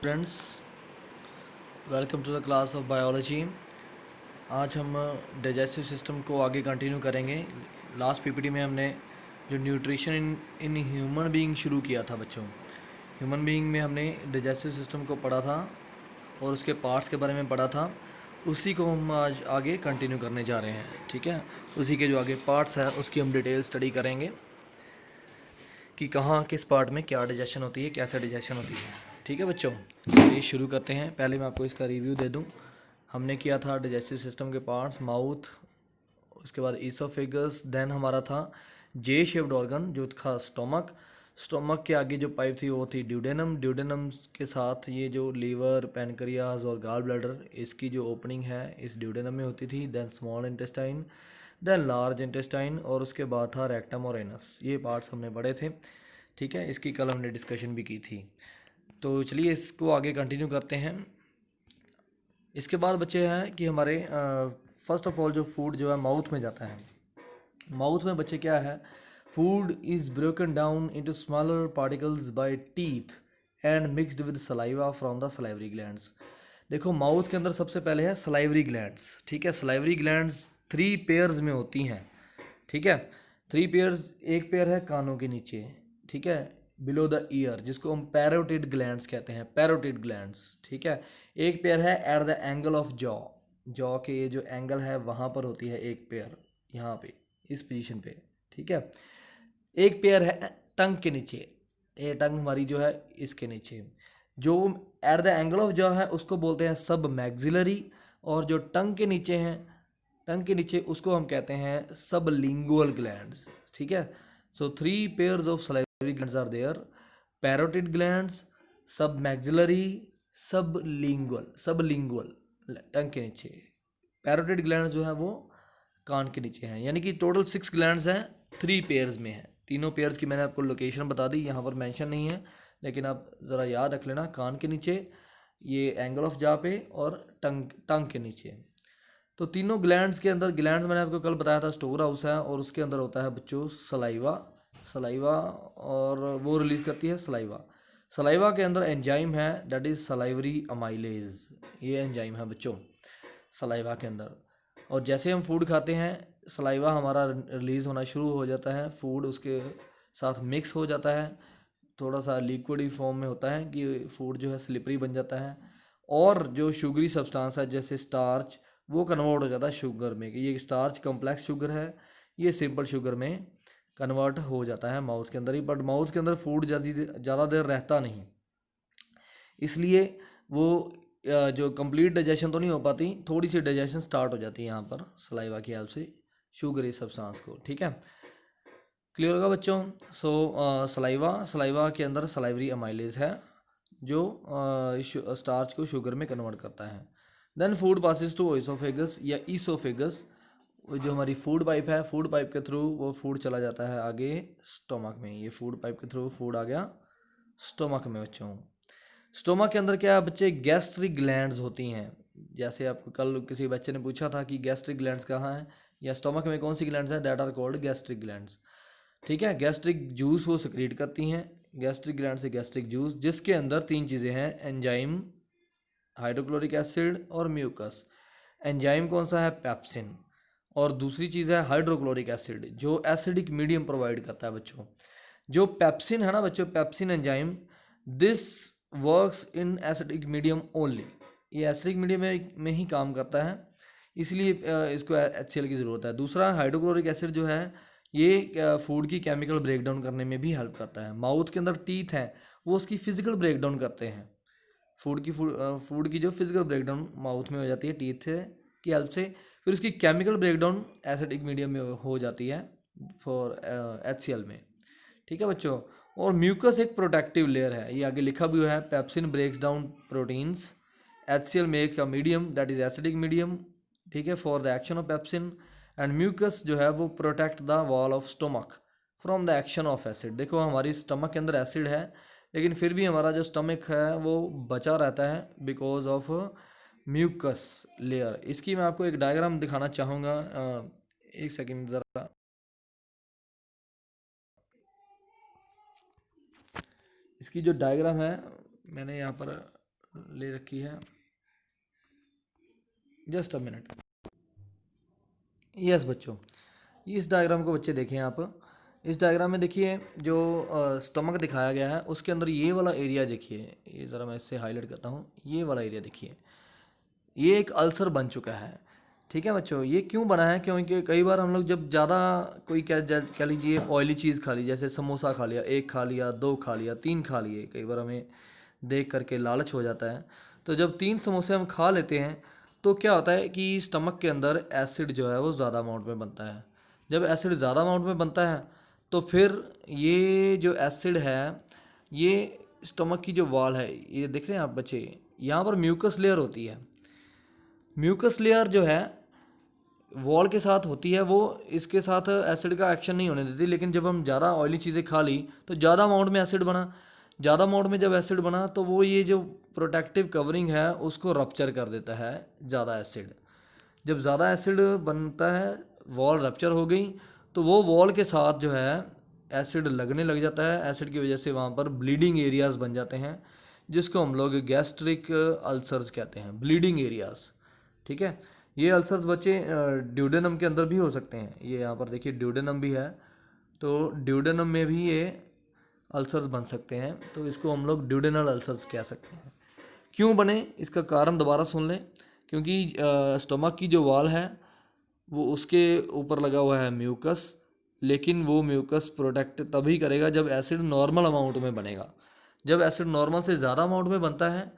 Friends, welcome to the class of biology. आज हम digestive system को आगे कंटिन्यू करेंगे। लास्ट पीपीटी में हमने जो न्यूट्रिशन इन ह्यूमन बीइंग शुरू किया था बच्चों। ह्यूमन बीइंग में हमने डाइजेस्टिव सिस्टम को पढ़ा था और उसके पार्ट्स के बारे में पढ़ा था। उसी को हम आज आगे कंटिन्यू करने जा रहे हैं। ठीक है, उसी के जो आगे पार्ट्स हैं उसकी हम डिटेल स्टडी करेंगे कि कहाँ किस पार्ट में क्या डाइजेशन होती है, कैसे डाइजेशन होती है। ठीक है बच्चों, चलिए शुरू करते हैं। पहले मैं आपको इसका रिव्यू दे दूं। हमने किया था डाइजेस्टिव सिस्टम के पार्ट्स, माउथ, उसके बाद ईसोफेगस, देन हमारा था जे शेप्ड ऑर्गन जो था स्टोमक। स्टोमक के आगे जो पाइप थी वो थी ड्यूडेनम। ड्यूडेनम के साथ ये जो लीवर, पैनक्रियाज और गाल ब्लैडर, इसकी जो ओपनिंग है इस ड्यूडेनम में होती थी। Then small intestine, then large intestine और उसके बाद था रेक्टम और एनस। ये पार्ट्स हमने पढ़े थे। ठीक है, इसकी कल हमने डिस्कशन भी की थी। तो चलिए इसको आगे कंटिन्यू करते हैं। इसके बाद बच्चे हैं कि हमारे फर्स्ट ऑफ ऑल जो फूड जो है माउथ में जाता है। माउथ में बच्चे क्या है, food is broken down into smaller particles by teeth and mixed with saliva from the salivary glands. देखो माउथ के अंदर सबसे पहले है सलाइवरी ग्लैंड्स। ठीक है, सलाइवरी ग्लैंड्स 3 पेयर्स में होती हैं। ठीक है, 3 पेयर्स, एक पेयर है कानों के नीचे, ठीक है, बिलो द ईयर, जिसको हम पैरोटिड ग्लैंड्स कहते हैं, पैरोटिड ग्लैंड्स। ठीक है, एक पेयर है at the angle of jaw, jaw के ये जो एंगल है वहाँ पर होती है एक पेयर, यहाँ पे इस पोजीशन पे। ठीक है, एक पेयर है टंग के नीचे, ये टंग हमारी जो है इसके नीचे, जो at the angle of jaw है उसको बोलते हैं सब मैक्सिलरी, और जो टंग के नीचे हैं, टंग के नीचे, उसको हम कहते हैं सब लिंगुअल ग्लैंड्स। ठीक है, so 3 pairs of salivary glands are there, parotid glands, submaxillary, sublingual tongue के नीचे। पैरोटिड ग्लैंड जो है वो कान के नीचे हैं, यानी कि टोटल 6 ग्लैंड्स हैं, 3 पेयर्स में हैं। तीनों पेयर्स की मैंने आपको लोकेशन बता दी, यहाँ पर मेंशन नहीं है, लेकिन आप ज़रा याद रख लेना, कान के नीचे, ये एंगल ऑफ जा पे, और टंग टंग के नीचे। तो तीनों ग्लैंड्स के अंदर, ग्लैंड्स मैंने आपको कल बताया था स्टोर हाउस है, और उसके अंदर होता है बच्चों सलाइवा। सलाइवा, और वो रिलीज करती है सलाइवा। सलाइवा के अंदर एंजाइम है, दैट इज सलाइवरी अमाइलेज। ये एंजाइम है बच्चों सलाइवा के अंदर। और जैसे हम फूड खाते हैं, सलाइवा हमारा रिलीज होना शुरू हो जाता है, फूड उसके साथ मिक्स हो जाता है, थोड़ा सा लिक्विडी फॉर्म में होता है कि फूड जो है स्लिपरी बन जाता है, और जो शुगरी सब्सटेंस है जैसे स्टार्च, वो कन्वर्ट हो जाता है शुगर में, कि ये स्टार्च कॉम्प्लेक्स शुगर है, ये सिंपल शुगर में कन्वर्ट हो जाता है माउथ के अंदर ही। बट माउथ के अंदर फूड ज़्यादा देर रहता नहीं, इसलिए वो जो कंप्लीट डाइजेशन तो नहीं हो पाती, थोड़ी सी डाइजेशन स्टार्ट हो जाती है यहाँ पर सलाइवा की हेल्प से शुगरी सब्सटेंस को। ठीक है, क्लियर होगा बच्चों। सो सलाइवा, सलाइवा के अंदर सलाइवरी अमाइलेज है जो स्टार्च को शुगर में कन्वर्ट करता है। Then food passes to oesophagus या ईसोफेगस, जो हमारी फूड पाइप है, फूड पाइप के थ्रू वो फूड चला जाता है आगे स्टोमक में। ये फूड पाइप के थ्रू फूड आ गया स्टोमक में बच्चों। स्टोमक के अंदर क्या है बच्चे, गैस्ट्रिक ग्लैंड्स होती हैं। जैसे आपको कल किसी बच्चे ने पूछा था कि गैस्ट्रिक ग्लैंड्स कहाँ हैं, या स्टोमक में कौन सी ग्लैंड्स हैं, that are called gastric glands. ठीक है, गैस्ट्रिक जूस वो सिक्रीट करती हैं, गैस्ट्रिक ग्लैंड से गैस्ट्रिक जूस, जिसके अंदर 3 चीज़ें हैं, एंजाइम, हाइड्रोक्लोरिक एसिड और म्यूकस। एंजाइम कौन सा है, पेप्सिन, और दूसरी चीज़ है हाइड्रोक्लोरिक एसिड, जो एसिडिक मीडियम प्रोवाइड करता है बच्चों। जो पेप्सिन है ना बच्चों, pepsin enzyme, this works in acidic medium only, ये एसिडिक मीडियम में ही काम करता है, इसलिए इसको HCl की ज़रूरत है। दूसरा हाइड्रोक्लोरिक एसिड जो है, ये फूड की केमिकल ब्रेकडाउन करने में भी हेल्प करता है। माउथ के अंदर टीथ हैं, वो उसकी फिजिकल ब्रेकडाउन करते हैं, फूड की जो फिजिकल ब्रेकडाउन माउथ में हो जाती है टीथ से की हेल्प से, फिर उसकी केमिकल ब्रेकडाउन एसिडिक मीडियम में हो जाती है फॉर HCl में। ठीक है बच्चों, और म्यूकस एक प्रोटेक्टिव लेयर है, ये आगे लिखा भी हुआ है, pepsin breaks down proteins, HCl make a medium that is acidic medium. ठीक है, for the action of pepsin, and mucus जो है वो protect the wall of stomach from the action of acid. देखो हमारी स्टमक के अंदर एसिड है, लेकिन फिर भी हमारा जो स्टमक है वो बचा रहता है बिकॉज ऑफ म्यूकस लेयर। इसकी मैं आपको एक डायग्राम दिखाना चाहूँगा, एक सेकेंड ज़रा। इसकी जो डायग्राम है मैंने यहाँ पर ले रखी है, जस्ट अ मिनट। यस बच्चों, इस डायग्राम को बच्चे देखें आप। इस डायग्राम में देखिए जो स्टमक दिखाया गया है उसके अंदर ये वाला एरिया देखिए, ये ज़रा मैं इससे हाईलाइट करता हूँ, ये वाला एरिया देखिए, ये एक अल्सर बन चुका है। ठीक है बच्चों, ये क्यों बना है? क्योंकि कई बार हम लोग जब ज़्यादा कोई कह लीजिए ऑयली चीज़ खा ली, जैसे समोसा खा लिया, एक खा लिया, दो खा लिया, तीन खा लिए, कई बार हमें देख करके लालच हो जाता है। तो जब 3 समोसे हम खा लेते हैं तो क्या होता है कि स्टमक के अंदर एसिड जो है वो ज़्यादा अमाउंट में बनता है। जब एसिड ज़्यादा अमाउंट में बनता है तो फिर ये जो एसिड है, ये स्टमक की जो वॉल है, ये देख रहे हैं आप बच्चे, यहाँ पर म्यूकस लेयर होती है। म्यूकस लेयर जो है वॉल के साथ होती है, वो इसके साथ एसिड का एक्शन नहीं होने देती। लेकिन जब हम ज़्यादा ऑयली चीज़ें खा ली तो ज़्यादा अमाउंट में एसिड बना। ज़्यादा अमाउंट में जब एसिड बना तो वो ये जो प्रोटेक्टिव कवरिंग है उसको रप्चर कर देता है ज़्यादा एसिड। जब ज़्यादा एसिड बनता है, वॉल रप्चर हो गई, तो वो वॉल के साथ जो है एसिड लगने लग जाता है। एसिड की वजह से वहाँ पर ब्लीडिंग एरियाज़ बन जाते हैं, जिसको हम लोग गैस्ट्रिक अल्सर्स कहते हैं, ब्लीडिंग एरियाज़। ठीक है, ये अल्सर्स बच्चे ड्यूडेनम के अंदर भी हो सकते हैं। ये यहाँ पर देखिए ड्यूडेनम भी है, तो ड्यूडेनम में भी ये अल्सर्स बन सकते हैं, तो इसको हम लोग ड्यूडेनल अल्सर्स कह सकते हैं। क्यों बने इसका कारण दोबारा सुन लें। क्योंकि स्टमक की जो वॉल है वो उसके ऊपर लगा हुआ है म्यूकस, लेकिन वो म्यूकस प्रोटेक्ट तभी करेगा जब एसिड नॉर्मल अमाउंट में बनेगा। जब एसिड नॉर्मल से ज़्यादा अमाउंट में बनता है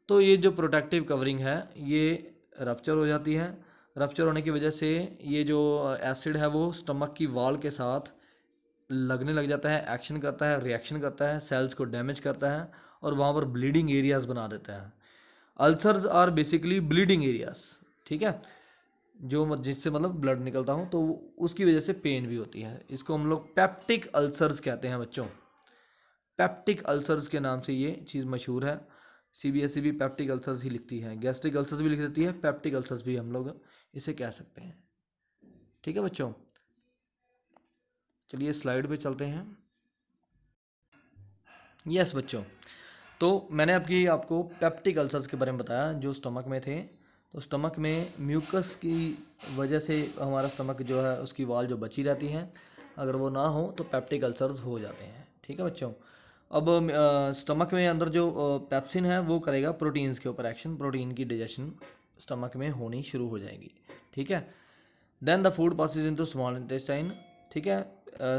तो ये जो प्रोटेक्टिव कवरिंग है ये रप्चर हो जाती है। रप्चर होने की वजह से ये जो एसिड है वो स्टमक की वॉल के साथ लगने लग जाता है, एक्शन करता है, रिएक्शन करता है, सेल्स को डैमेज करता है और वहाँ पर ब्लीडिंग एरियाज़ बना देता है। Ulcers are basically bleeding areas. ठीक है, जो जिससे मतलब ब्लड निकलता हो तो उसकी वजह से पेन भी होती है। इसको हम लोग पेप्टिक अल्सर्स कहते हैं बच्चों। पेप्टिक अल्सर्स के नाम से ये चीज़ मशहूर है। सीबीएसई भी पेप्टिक अल्सर्स ही लिखती है, गैस्ट्रिक अल्सर्स भी लिख देती है, पेप्टिक अल्सर्स भी हम लोग इसे कह सकते हैं। ठीक है बच्चों, चलिए स्लाइड पे चलते हैं। यस बच्चों, तो मैंने आपको पेप्टिक अल्सर्स के बारे में बताया जो स्टमक में थे। तो स्टमक में म्यूकस की वजह से हमारा स्टमक जो है उसकी वॉल जो बची रहती है, अगर वो ना हो तो पेप्टिक अल्सर्स हो जाते हैं। ठीक है बच्चों, अब स्टमक में अंदर जो पेप्सिन है वो करेगा प्रोटीन्स के ऊपर एक्शन, प्रोटीन की डाइजेशन स्टमक में होनी शुरू हो जाएगी। ठीक है, then the food passes into small intestine. ठीक है,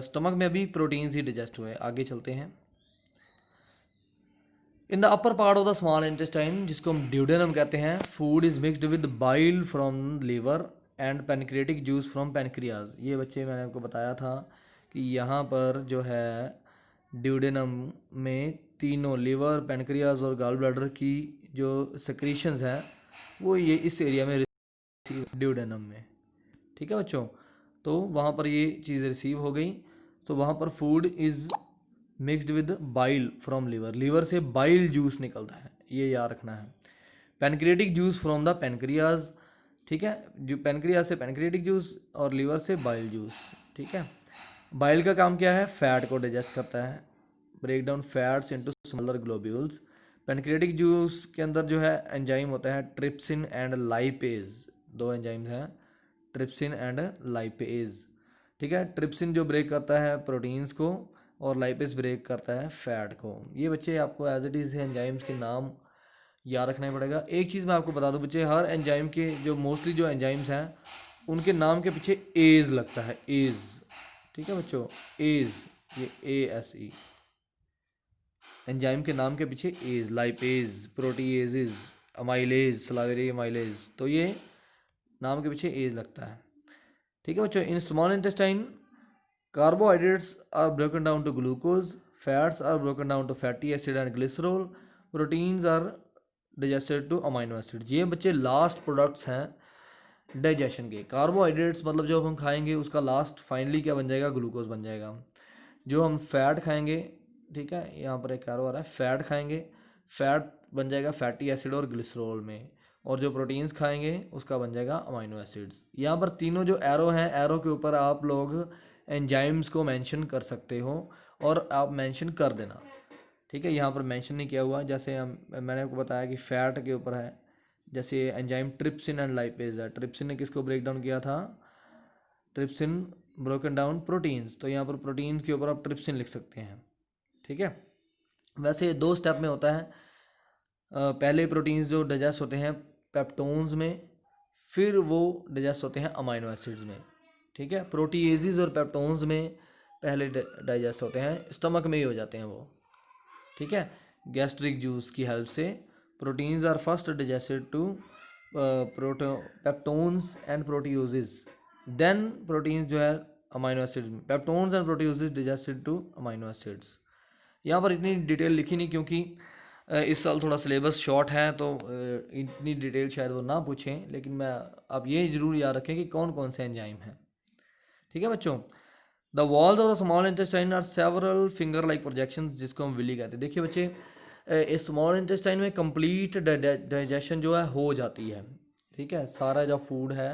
स्टमक में अभी प्रोटीन्स ही डाइजेस्ट हुए, आगे चलते हैं। In the upper part of the small intestine, जिसको हम ड्यूडेनम कहते हैं, food is mixed with bile from liver and pancreatic juice from pancreas. ये बच्चे मैंने आपको बताया था कि यहाँ पर जो है ड्यूडेनम में तीनों लीवर, पेनक्रियाज और गॉल ब्लैडर की जो सेक्रीशंस हैं वो ये इस एरिया में रिसीव ड्यूडेनम में। ठीक है बच्चों, तो वहाँ पर ये चीज़ रिसीव हो गई, तो वहाँ पर food is mixed with bile from liver, liver से बाइल जूस निकलता है, ये याद रखना है। Pancreatic juice from the pancreas. ठीक है, जो पेनक्रियाज से पेनक्रियाटिक जूस और लीवर से बाइल जूस। ठीक है, बाइल का काम क्या है? फैट को डाइजेस्ट करता है, break down fats into smaller globules. Pancreatic juice के अंदर जो है एंजाइम होता है ट्रिप्सिन एंड लाइपेज, दो एंजाइम्स हैं, ट्रिप्सिन एंड लाइपेज। ठीक है, ट्रिप्सिन जो ब्रेक करता है प्रोटीन्स को और लाइपेज ब्रेक करता है फैट को। ये बच्चे आपको एज इट इज़ एंजाइम्स के नाम याद रखना पड़ेगा। एक चीज़ मैं आपको बता दूं बच्चे, हर एंजाइम के जो मोस्टली जो एंजाइम्स हैं उनके नाम के पीछे एज लगता है, एज। ठीक है बच्चों, एज, ये ASE, एंजाइम के नाम के पीछे ase, lipase, proteases, amylase, salivary amylase, तो ये नाम के पीछे एज लगता है। ठीक है बच्चों, in small intestine carbohydrates are broken down to glucose, fats are broken down to fatty acid and glycerol, proteins are digested to amino acid. ये बच्चे लास्ट प्रोडक्ट्स हैं डाइजेशन के। कार्बोहाइड्रेट्स मतलब जो हम खाएंगे उसका लास्ट फाइनली क्या बन जाएगा? ग्लूकोज बन जाएगा। जो हम फैट खाएंगे, ठीक है, यहाँ पर एक एरो आ रहा है, फैट खाएंगे, फैट बन जाएगा फैटी एसिड और ग्लिसरॉल में, और जो प्रोटीन्स खाएंगे उसका बन जाएगा अमाइनो एसिड्स। यहाँ पर तीनों जो एरो हैं, एरो के ऊपर आप लोग एंजाइम्स को मेंशन कर सकते हो और आप मेंशन कर देना। ठीक है, यहाँ पर मेंशन नहीं किया हुआ। जैसे मैंने आपको बताया कि फैट के ऊपर है, जैसे एंजाइम ट्रिप्सिन एंड लाइपेज है। ट्रिप्सिन ने किसको ब्रेक डाउन किया था? ट्रिप्सिन ब्रोकन डाउन प्रोटीन्स, तो यहाँ पर प्रोटीन के ऊपर आप ट्रिप्सिन लिख सकते हैं। ठीक है, वैसे ये 2 स्टेप में होता है। पहले प्रोटीन्स जो डाइजेस्ट होते हैं पेप्टोन्स में, फिर वो डाइजेस्ट होते हैं अमाइनो एसिड्स में। ठीक है, प्रोटीएजेस और पेप्टोन्स में पहले डाइजेस्ट होते हैं, स्टमक में ही हो जाते हैं वो। ठीक है, गैस्ट्रिक जूस की हेल्प से proteins are first digested to peptones and proteoses, then proteins जो है अमाइनो एसिड्स में, peptones and proteoses digested to amino acids. यहाँ पर इतनी डिटेल लिखी नहीं, क्योंकि इस साल थोड़ा सिलेबस शॉर्ट है, तो इतनी डिटेल शायद वो ना पूछें, लेकिन मैं आप ये ज़रूर याद रखें कि कौन कौन से एंजाइम हैं। ठीक है बच्चों, the walls of the small intestine are several finger like projections, जिसको हम विली कहते हैं। देखिए बच्चे, इस स्मॉल इंटेस्टाइन में कंप्लीट डाइजेशन जो है हो जाती है। ठीक है, सारा जो फूड है,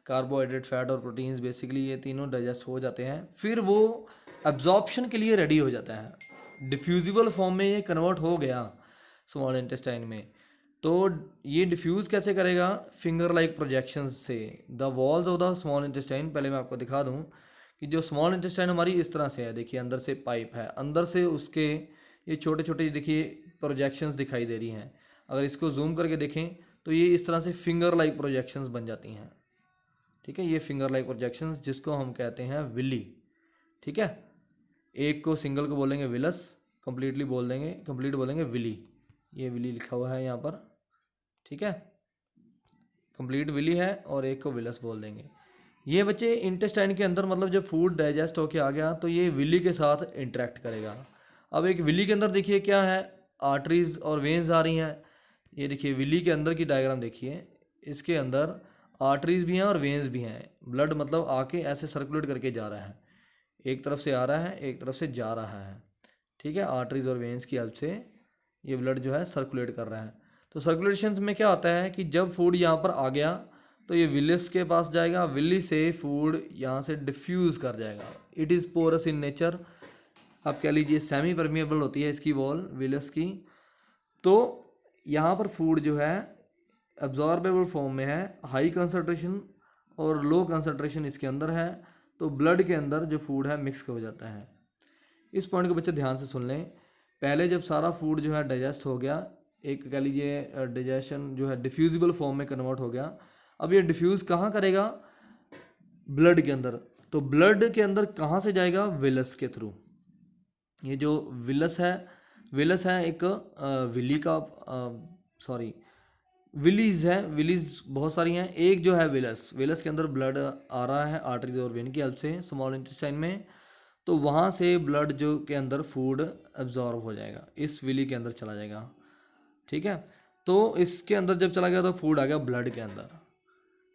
कार्बोहाइड्रेट, फैट और प्रोटीन्स, बेसिकली ये तीनों डाइजेस्ट हो जाते हैं, फिर वो एब्जॉर्प्शन के लिए रेडी हो जाता है। डिफ्यूजिबल फॉर्म में ये कन्वर्ट हो गया स्मॉल इंटेस्टाइन में, तो ये डिफ्यूज़ कैसे करेगा? फिंगर लाइक प्रोजेक्शंस से। The walls of the small intestine, पहले मैं आपको दिखा दूं कि जो स्मॉल इंटेस्टाइन हमारी इस तरह से है। देखिए, अंदर से पाइप है, अंदर से उसके ये छोटे छोटे देखिए प्रोजेक्शंस दिखाई दे रही हैं। अगर इसको जूम करके देखें तो ये इस तरह से फिंगर लाइक प्रोजेक्शंस बन जाती हैं। ठीक है, ये फिंगर लाइक प्रोजेक्शंस, जिसको हम कहते हैं विली। ठीक है, एक को सिंगल को बोलेंगे विलस, कंप्लीट बोलेंगे विली। ये विली लिखा हुआ है यहाँ पर। ठीक है, कंप्लीट विली है, और एक को विलस बोल देंगे। ये बच्चे इंटेस्टाइन के अंदर, मतलब जब फूड डाइजेस्ट होके आ गया तो ये विली के साथ इंटरेक्ट करेगा। अब एक विली के अंदर देखिए क्या है, आर्टरीज और वेन्स आ रही हैं। ये देखिए विली के अंदर की डायग्राम देखिए, इसके अंदर आर्टरीज भी हैं और वेन्स भी हैं। ब्लड मतलब आके ऐसे सर्कुलेट करके जा रहा है, एक तरफ से आ रहा है, एक तरफ से जा रहा है। ठीक है, आर्टरीज और वेन्स की हेल्प से ये ब्लड जो है सर्कुलेट कर रहा है। तो सर्कुलेशन में क्या होता है कि जब फूड यहाँ पर आ गया तो ये विलिस के पास जाएगा, विली से फूड यहाँ से डिफ्यूज़ कर जाएगा। It is porous in nature, आप कह लीजिए सेमी परमिएबल होती है इसकी वॉल विलिस की। तो यहाँ पर फूड जो है एब्जॉर्बेबल फॉर्म में है, हाई कंसनट्रेशन और लो कंसनट्रेशन इसके अंदर है, तो ब्लड के अंदर जो फूड है मिक्स हो जाता है। इस पॉइंट को बच्चे ध्यान से सुन लें। पहले जब सारा फूड जो है डाइजेस्ट हो गया, एक कह लीजिए डाइजेशन जो है डिफ्यूजिबल फॉर्म में कन्वर्ट हो गया। अब ये डिफ्यूज़ कहाँ करेगा? ब्लड के अंदर। तो ब्लड के अंदर कहाँ से जाएगा? विलस के थ्रू। ये जो विलस है एक विली का सॉरी विलीज है, विलीज बहुत सारी हैं। एक जो है विलस के अंदर ब्लड आ रहा है आर्टरीज और वेन की हेल्प से स्मॉल इंटेस्टाइन में, तो वहाँ से ब्लड जो के अंदर फूड एब्जॉर्ब हो जाएगा, इस विली के अंदर चला जाएगा। ठीक है, तो इसके अंदर जब चला गया तो फूड आ गया ब्लड के अंदर।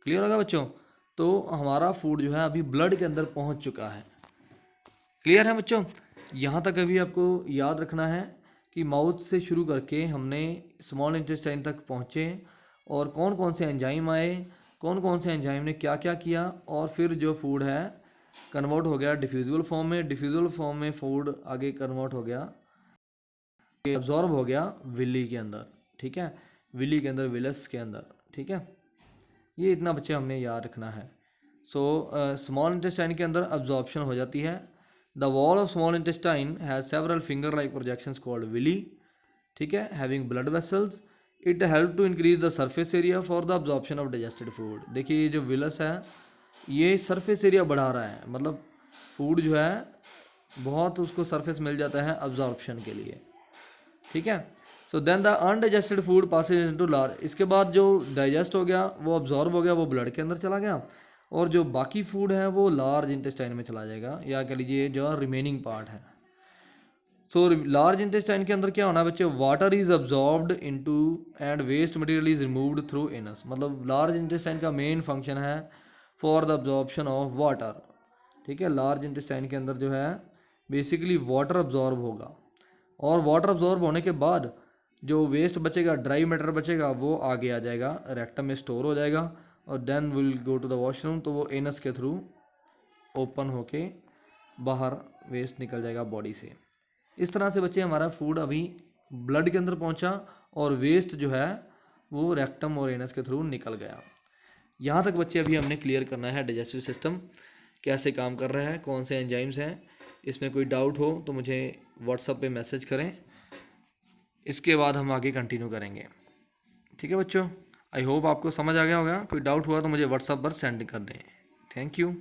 क्लियर होगा बच्चों? तो हमारा फूड जो है अभी ब्लड के अंदर पहुँच चुका है। क्लियर है बच्चों? यहाँ तक अभी आपको याद रखना है कि माउथ से शुरू करके हमने स्मॉल इंटेस्टाइन तक पहुँचे, और कौन कौन से एंजाइम आए, कौन कौन से एंजाइम ने क्या क्या किया, और फिर जो फूड है कन्वर्ट हो गया डिफ्यूजिबल फॉर्म में। डिफ्यूजिबल फॉर्म में फूड आगे कन्वर्ट हो गया, एब्जॉर्ब हो गया विली के अंदर। ठीक है, विली के अंदर, विलस के अंदर। ठीक है, ये इतना बच्चे हमने याद रखना है। सो स्मॉल इंटेस्टाइन के अंदर अब्जॉर्प्शन हो जाती है। The wall of small intestine has several finger like projections called villi. ठीक है, having blood vessels, it help to increase the surface area for the absorption of digested food. देखिए ये जो विलस है ये सरफेस एरिया बढ़ा रहा है, मतलब फूड जो है बहुत उसको सरफेस मिल जाता है अब्जॉर्प्शन के लिए। ठीक है, so then the undigested food passes into large. इसके बाद जो डाइजेस्ट हो गया, वो अब्जॉर्ब हो गया, वो ब्लड के अंदर चला गया, और जो बाकी फूड है वो लार्ज इंटेस्टाइन में चला जाएगा, या कह लीजिए जो रिमेनिंग पार्ट है। सो लार्ज इंटेस्टाइन के अंदर क्या होना है बच्चे? Water is absorbed into and waste material is removed through anus. मतलब लार्ज इंटेस्टाइन का मेन फंक्शन है for the absorption of water. ठीक है, लार्ज इंटेस्टाइन के अंदर जो है बेसिकली वाटर अब्जॉर्ब होगा, और वाटर अब्जॉर्ब होने के बाद जो वेस्ट बचेगा, ड्राई मैटर बचेगा, वो आगे आ जाएगा, रेक्टम में स्टोर हो जाएगा, और then will go to the washroom, तो वो एनस के थ्रू ओपन होके बाहर वेस्ट निकल जाएगा बॉडी से। इस तरह से बच्चे हमारा फूड अभी ब्लड के अंदर पहुंचा और वेस्ट जो है वो रेक्टम और एनस के थ्रू निकल गया। यहाँ तक बच्चे अभी हमने क्लियर करना है डाइजेस्टिव सिस्टम कैसे काम कर रहा है, कौन से एंजाइम्स हैं। इसमें कोई डाउट हो तो मुझे व्हाट्सएप पे मैसेज करें, इसके बाद हम आगे कंटिन्यू करेंगे। ठीक है बच्चों, आई होप आपको समझ आ गया होगा। कोई डाउट हुआ तो मुझे व्हाट्सएप पर सेंड कर दें। Thank you.